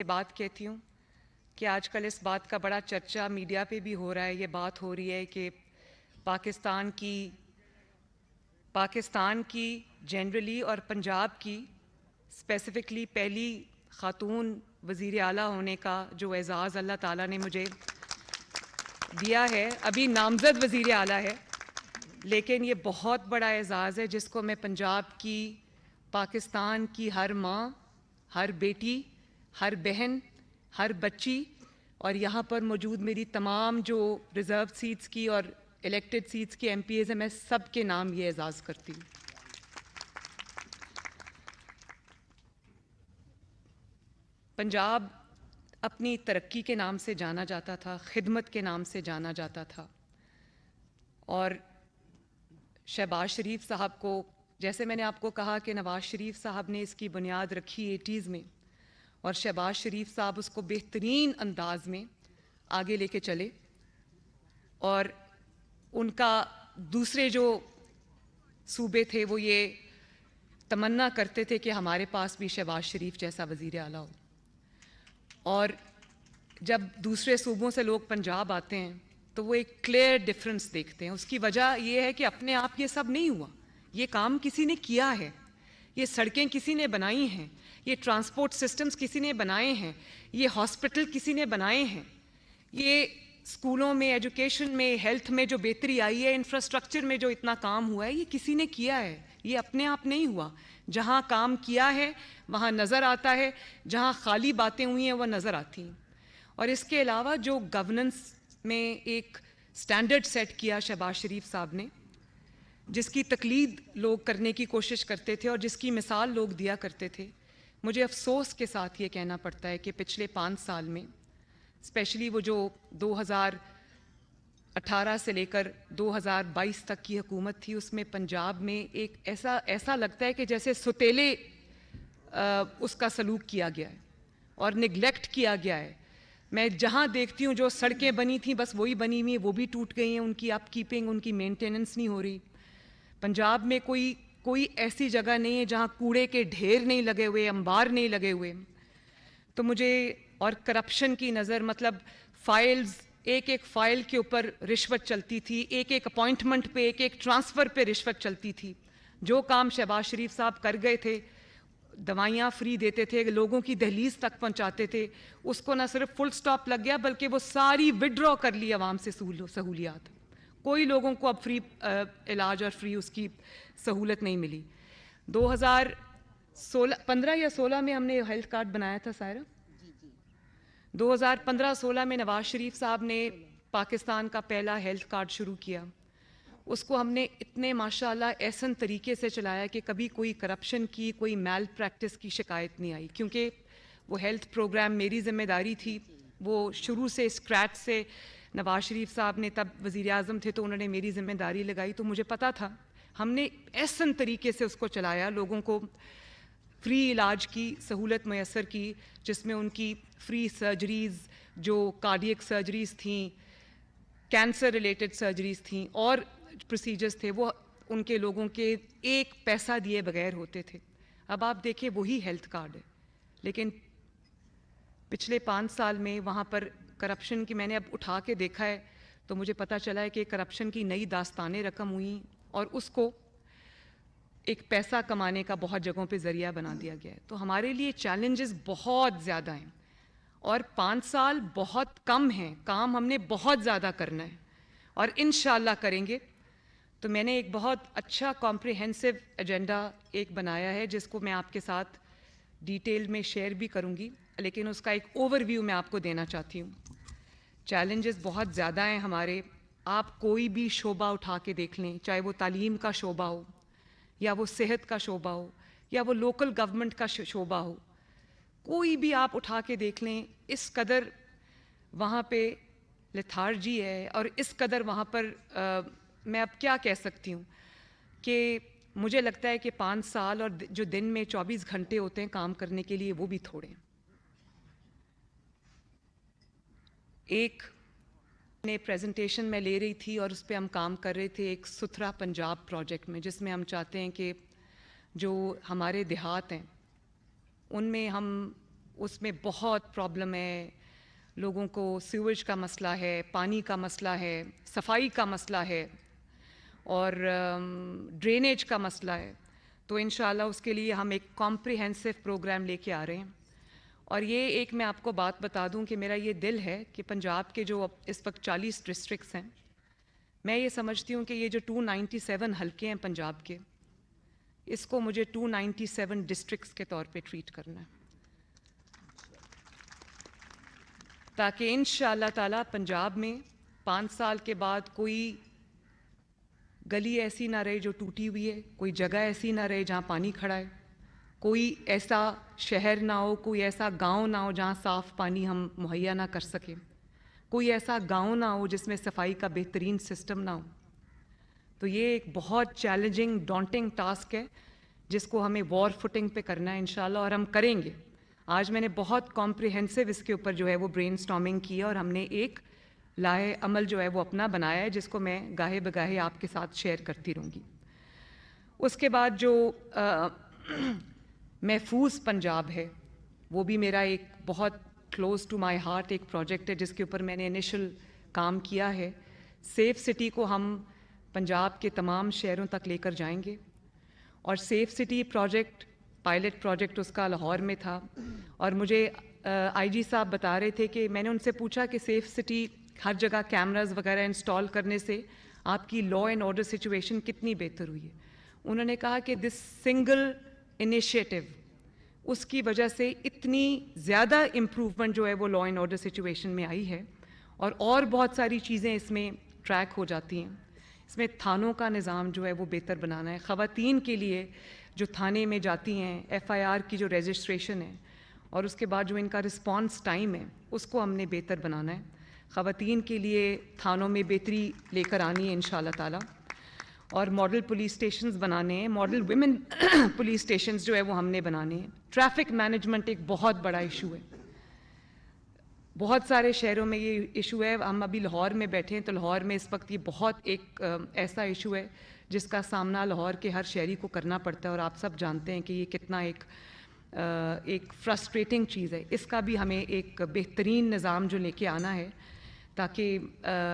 بات کہتی ہوں کہ آج کل اس بات کا بڑا چرچا میڈیا پہ بھی ہو رہا ہے. یہ بات ہو رہی ہے کہ پاکستان کی جنرلی اور پنجاب کی اسپیسیفکلی پہلی خاتون وزیر اعلیٰ ہونے کا جو اعزاز اللہ تعالیٰ نے مجھے دیا ہے. ابھی نامزد وزیر اعلیٰ ہے لیکن یہ بہت بڑا اعزاز ہے جس کو میں پنجاب کی، پاکستان کی ہر ماں، ہر بیٹی، ہر بہن، ہر بچی اور یہاں پر موجود میری تمام جو ریزرو سیٹس کی اور الیکٹڈ سیٹس کی ایم پی ایز ہیں، میں سب کے نام یہ اعزاز کرتی ہوں. پنجاب اپنی ترقی کے نام سے جانا جاتا تھا، خدمت کے نام سے جانا جاتا تھا، اور شہباز شریف صاحب کو، جیسے میں نے آپ کو کہا کہ نواز شریف صاحب نے اس کی بنیاد رکھی 80s میں، اور شہباز شریف صاحب اس کو بہترین انداز میں آگے لے کے چلے. اور ان کا دوسرے جو صوبے تھے وہ یہ تمنا کرتے تھے کہ ہمارے پاس بھی شہباز شریف جیسا وزیر اعلیٰ ہو. اور جب دوسرے صوبوں سے لوگ پنجاب آتے ہیں تو وہ ایک کلیئر ڈفرنس دیکھتے ہیں. اس کی وجہ یہ ہے کہ اپنے آپ یہ سب نہیں ہوا، یہ کام کسی نے کیا ہے، یہ سڑکیں کسی نے بنائی ہیں، یہ ٹرانسپورٹ سسٹمز کسی نے بنائے ہیں، یہ ہاسپٹل کسی نے بنائے ہیں، یہ اسکولوں میں، ایجوکیشن میں، ہیلتھ میں جو بہتری آئی ہے، انفراسٹرکچر میں جو اتنا کام ہوا ہے، یہ کسی نے کیا ہے، یہ اپنے آپ نہیں ہوا. جہاں کام کیا ہے وہاں نظر آتا ہے، جہاں خالی باتیں ہوئی ہیں وہ نظر آتی ہیں. اور اس کے علاوہ جو گورننس میں ایک سٹینڈرڈ سیٹ کیا شہباز شریف صاحب نے، جس کی تقلید لوگ کرنے کی کوشش کرتے تھے اور جس کی مثال لوگ دیا کرتے تھے، مجھے افسوس کے ساتھ یہ کہنا پڑتا ہے کہ پچھلے 5 سال میں، اسپیشلی وہ جو 2018 سے لے کر 2022 تک کی حکومت تھی، اس میں پنجاب میں ایک ایسا لگتا ہے کہ جیسے ستیلے اس کا سلوک کیا گیا ہے اور نگلیکٹ کیا گیا ہے. میں جہاں دیکھتی ہوں جو سڑکیں بنی تھیں بس وہی بنی ہوئی ہیں، وہ بھی ٹوٹ گئی ہیں، ان کی اپ کیپنگ، ان کی مینٹیننس نہیں ہو رہی. پنجاب میں کوئی ایسی جگہ نہیں ہے جہاں کوڑے کے ڈھیر نہیں لگے ہوئے، انبار نہیں لگے ہوئے. تو مجھے، اور کرپشن کی نظر، مطلب فائلز، ایک فائل کے اوپر رشوت چلتی تھی، ایک اپوائنٹمنٹ پہ، ایک ٹرانسفر پہ رشوت چلتی تھی. جو کام شہباز شریف صاحب کر گئے تھے، دوائیاں فری دیتے تھے، لوگوں کی دہلیز تک پہنچاتے تھے، اس کو نہ صرف فل سٹاپ لگ گیا بلکہ وہ ساری ودرا کر لی عوام سے سہولیات. کوئی لوگوں کو اب فری علاج اور فری اس کی سہولت نہیں ملی. 2015 یا 16 میں ہم نے ہیلتھ کارڈ بنایا تھا سائرہ. 2015-16 میں نواز شریف صاحب نے پاکستان کا پہلا ہیلتھ کارڈ شروع کیا. اس کو ہم نے اتنے ماشاءاللہ احسن طریقے سے چلایا کہ کبھی کوئی کرپشن کی، کوئی میل پریکٹس کی شکایت نہیں آئی، کیونکہ وہ ہیلتھ پروگرام میری ذمہ داری تھی. وہ شروع سے اسکریچ سے، نواز شریف صاحب نے تب وزیر اعظم تھے تو انہوں نے میری ذمہ داری لگائی، تو مجھے پتہ تھا. ہم نے احسن طریقے سے اس کو چلایا، لوگوں کو فری علاج کی سہولت میسر کی، جس میں ان کی فری سرجریز، جو کارڈیک سرجریز تھیں، کینسر ریلیٹڈ سرجریز تھیں اور پروسیجرز تھے، وہ ان کے لوگوں کے ایک پیسہ دیے بغیر ہوتے تھے. اب آپ دیکھیں وہی ہیلتھ کارڈ ہے، لیکن پچھلے 5 سال میں وہاں پر کرپشن کی، میں نے اب اٹھا کے دیکھا ہے تو مجھے پتہ چلا ہے کہ کرپشن کی نئی داستانیں رقم ہوئیں اور اس کو ایک پیسہ کمانے کا بہت جگہوں پہ ذریعہ بنا دیا گیا ہے. تو ہمارے لیے چیلنجز بہت زیادہ ہیں اور 5 سال بہت کم ہیں، کام ہم نے بہت زیادہ کرنا ہے اور انشاءاللہ کریں گے. تو میں نے ایک بہت اچھا کمپریہنسو ایجنڈا ایک بنایا ہے جس کو میں آپ کے ساتھ ڈیٹیل میں شیئر بھی کروں گی، لیکن اس کا ایک اوور ویو میں آپ کو دینا چاہتی ہوں. چیلنجز بہت زیادہ ہیں ہمارے. آپ کوئی بھی شعبہ اٹھا کے دیکھ لیں، چاہے وہ تعلیم کا شعبہ ہو یا وہ صحت کا شعبہ ہو یا وہ لوکل گورنمنٹ کا شعبہ ہو، کوئی بھی آپ اٹھا کے دیکھ لیں، اس قدر وہاں پہ لیتھارجی ہے اور اس قدر وہاں پر میں اب کیا کہہ سکتی ہوں کہ مجھے لگتا ہے کہ 5 سال اور جو دن میں 24 گھنٹے ہوتے ہیں کام کرنے کے لیے وہ بھی تھوڑے ہیں. ایک نے پریزنٹیشن میں لے رہی تھی اور اس پہ ہم کام کر رہے تھے ایک ستھرا پنجاب پروجیکٹ میں، جس میں ہم چاہتے ہیں کہ جو ہمارے دیہات ہیں ان میں ہم اس میں بہت پرابلم ہے. لوگوں کو سیویج کا مسئلہ ہے, پانی کا مسئلہ ہے, صفائی کا مسئلہ ہے اور ڈرینیج کا مسئلہ ہے. تو انشاءاللہ اس کے لیے ہم ایک کمپریہنسو پروگرام لے کے آ رہے ہیں. اور یہ ایک میں آپ کو بات بتا دوں کہ میرا یہ دل ہے کہ پنجاب کے جو اس وقت 40 ڈسٹرکٹس ہیں, میں یہ سمجھتی ہوں کہ یہ جو 297 حلقے ہیں پنجاب کے, اس کو مجھے 297 ڈسٹرکٹس کے طور پہ ٹریٹ کرنا ہے, تاکہ انشاءاللہ تعالیٰ پنجاب میں 5 سال کے بعد کوئی گلی ایسی نہ رہے جو ٹوٹی ہوئی ہے, کوئی جگہ ایسی نہ رہے جہاں پانی کھڑا ہے, کوئی ایسا شہر نہ ہو, کوئی ایسا گاؤں نہ ہو جہاں صاف پانی ہم مہیا نہ کر سکیں, کوئی ایسا گاؤں نہ ہو جس میں صفائی کا بہترین سسٹم نہ ہو. تو یہ ایک بہت چیلنجنگ ڈانٹنگ ٹاسک ہے جس کو ہمیں وار فوٹنگ پہ کرنا ہے انشاءاللہ, اور ہم کریں گے. آج میں نے بہت کمپریہنسو اس کے اوپر جو ہے وہ برین سٹارمنگ کی ہے, اور ہم نے ایک لائحہ عمل جو ہے وہ اپنا بنایا ہے جس کو میں گاہے بگاہے آپ کے ساتھ شیئر کرتی رہوں گی. اس کے بعد جو محفوظ پنجاب ہے, وہ بھی میرا ایک بہت کلوز ٹو مائی ہارٹ ایک پروجیکٹ ہے جس کے اوپر میں نے انیشل کام کیا ہے. سیف سٹی کو ہم پنجاب کے تمام شہروں تک لے کر جائیں گے, اور safe city project pilot project اس کا لاہور میں تھا. اور مجھے آئی جی صاحب بتا رہے تھے کہ میں نے ان سے پوچھا کہ سیف سٹی ہر جگہ کیمراز وغیرہ انسٹال کرنے سے آپ کی لا اینڈ آرڈر سچویشن کتنی بہتر ہوئی ہے. انہوں نے کہا کہ دس سنگل انیشیٹو, اس کی وجہ سے اتنی زیادہ امپروومنٹ جو ہے وہ لا اینڈ آرڈر سچویشن میں آئی ہے, اور بہت ساری چیزیں اس میں ٹریک ہو جاتی ہیں. اس میں تھانوں کا نظام جو ہے وہ بہتر بنانا ہے, خواتین کے لیے جو تھانے میں جاتی ہیں ایف آئی آر کی جو رجسٹریشن ہے, اور اس کے بعد جو ان کا رسپانس ٹائم ہے اس کو ہم نے بہتر بنانا ہے. خواتین کے لیے تھانوں میں بہتری لے کر آنی ہے انشاءاللہ تعالیٰ, اور ماڈل پولیس اسٹیشنز بنانے ہیں, ماڈل ویمن پولیس اسٹیشنز جو ہے وہ ہم نے بنانے ہیں. ٹریفک مینجمنٹ ایک بہت بڑا ایشو ہے, بہت سارے شہروں میں یہ ایشو ہے. ہم ابھی لاہور میں بیٹھے ہیں تو لاہور میں اس وقت یہ بہت ایک ایسا ایشو ہے جس کا سامنا لاہور کے ہر شہری کو کرنا پڑتا ہے, اور آپ سب جانتے ہیں کہ یہ کتنا ایک فرسٹریٹنگ چیز ہے. اس کا بھی ہمیں ایک بہترین نظام جو لے کے آنا ہے تاکہ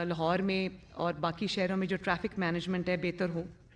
لاہور میں اور باقی شہروں میں جو ٹریفک مینجمنٹ ہے بہتر ہو.